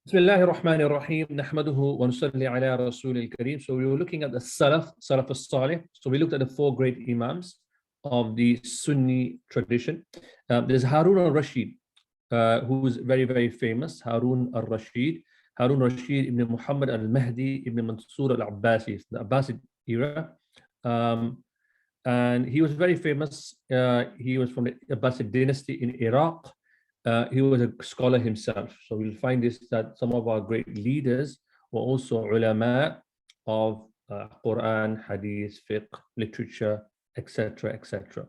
Bismillahir Rahmanir Rahim. Nahmaduhu wa nusalli ala Rasulil Kareem. So we were looking at the Salaf al-Salih. So we looked at the four great Imams of the Sunni tradition. There's Haroon al-Rashid, who is very, very famous. Haroon al-Rashid. Haroon al-Rashid ibn Muhammad al-Mahdi ibn Mansur al-Abbasi, the Abbasid era. And he was very famous. He was from the Abbasid dynasty in Iraq. He was a scholar himself. So we'll find this, that some of our great leaders were also ulama of Quran, Hadith, fiqh, literature, etc., etc.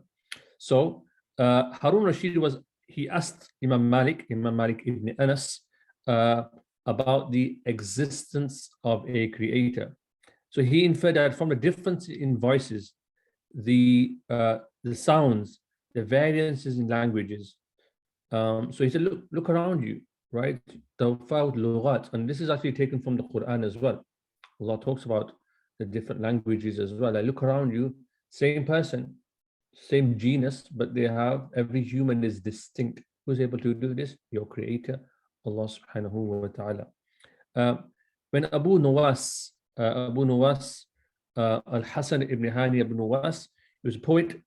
So Harun Rashid he asked Imam Malik ibn Anas, about the existence of a creator. So he inferred that from the difference in voices, the sounds, the variances in languages. So he said, look around you, right? And this is actually taken from the Quran as well. Allah talks about the different languages as well. Like, look around you, same person, same genus, but every human is distinct. Who's able to do this? Your creator, Allah subhanahu wa ta'ala. When Abu Nuwas, Al-Hasan ibn Hani ibn Nuwas, he was a poet.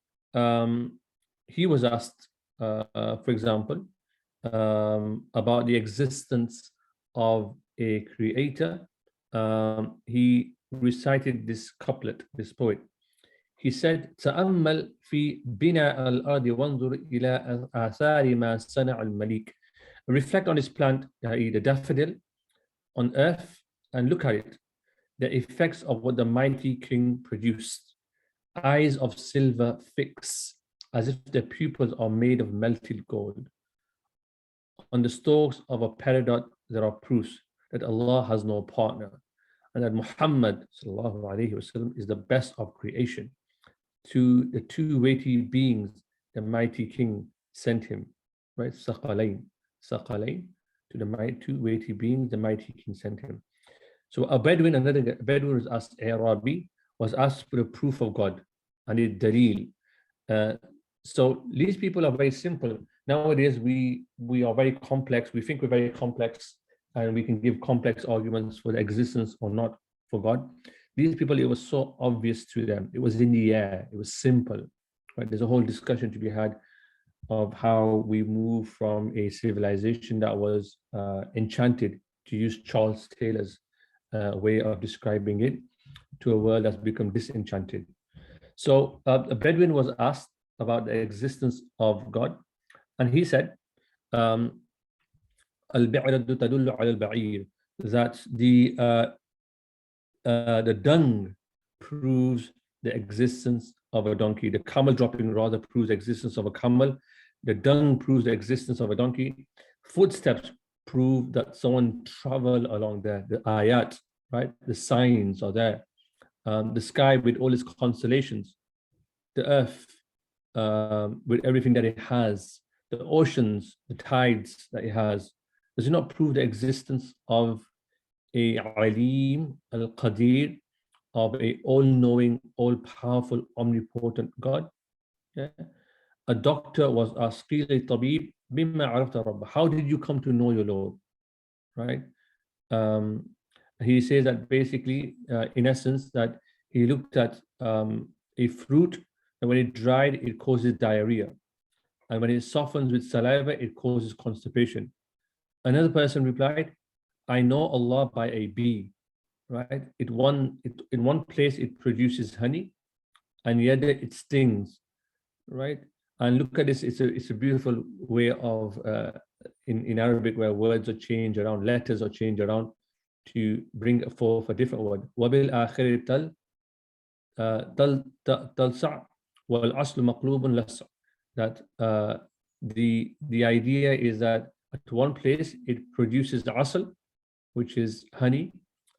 He was asked, for example, about the existence of a creator. He recited this couplet, this poet. He said, تأمل في بناء الأرض وانظر إلى آثار ما صنع الملك. Reflect on his plant, the daffodil, on earth, and look at it, the effects of what the mighty king produced. Eyes of silver fix, as if their pupils are made of melted gold. On the stalks of a peridot, there are proofs that Allah has no partner, and that Muhammad sallallahu alaihi wasallam is the best of creation. To the two weighty beings, the mighty king sent him, right? Saqalain, to the two weighty beings, the mighty king sent him. So another Bedouin was asked, Arabi, was asked for the proof of God, and the dalil. So these people are very simple. Nowadays, we are very complex. We think we're very complex, and we can give complex arguments for the existence or not for God. These people, it was so obvious to them. It was in the air. It was simple. Right? There's a whole discussion to be had of how we move from a civilization that was enchanted, to use Charles Taylor's way of describing it, to a world that's become disenchanted. So a Bedouin was asked about the existence of God, and he said, that the dung proves the existence of a donkey. The camel dropping rather proves the existence of a camel. The dung proves the existence of a donkey. Footsteps prove that someone traveled along there. The ayat, right? The signs are there. The sky with all its constellations. The earth with everything that it has. The oceans, the tides that it has. Does it not prove the existence of a Alim al-Qadir, of a all-knowing, all-powerful, omnipotent God? Yeah. A doctor was asked, how did you come to know your Lord? Right? He says that basically, in essence, that he looked at a fruit, and when it dried, it causes diarrhea. And when it softens with saliva, it causes constipation. Another person replied, I know Allah by a bee, right? In one place, it produces honey, and the other, it stings, right? And look at this, it's a beautiful way of, in Arabic, where words are changed around, letters are changed around to bring forth a different word. وَبِالْآخِرِ تَلْسَعْ وَالْعَصْلُ مَقْلُوبٌ لَسَّعْ. That the idea is that at one place, it produces the asl, which is honey.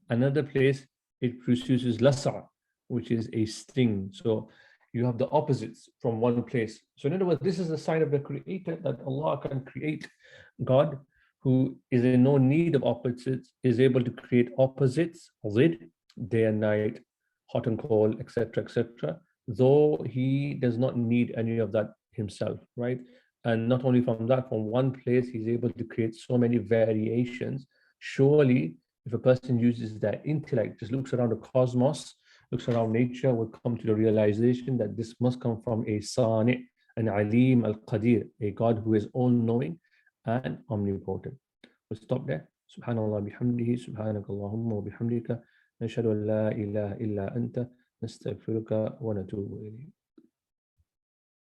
Another place, it produces lasa', which is a sting. So you have the opposites from one place. So in other words, this is a sign of the creator, that Allah can create. God, who is in no need of opposites, is able to create opposites, day and night, hot and cold, etc., etc., though he does not need any of that himself, right? And not only from that, from one place, he's able to create so many variations Surely, if a person uses their intellect, just looks around the cosmos, looks around nature, will come to the realization that this must come from a Sani, an Alim al-Qadir, a God who is all-knowing and omnipotent. We'll stop there. Subhanallah bihamdihi, subhanakallahumma wa bihamdika, nashhadu an la ilaha illa anta, nastaghfiruka wa natubu ilayk.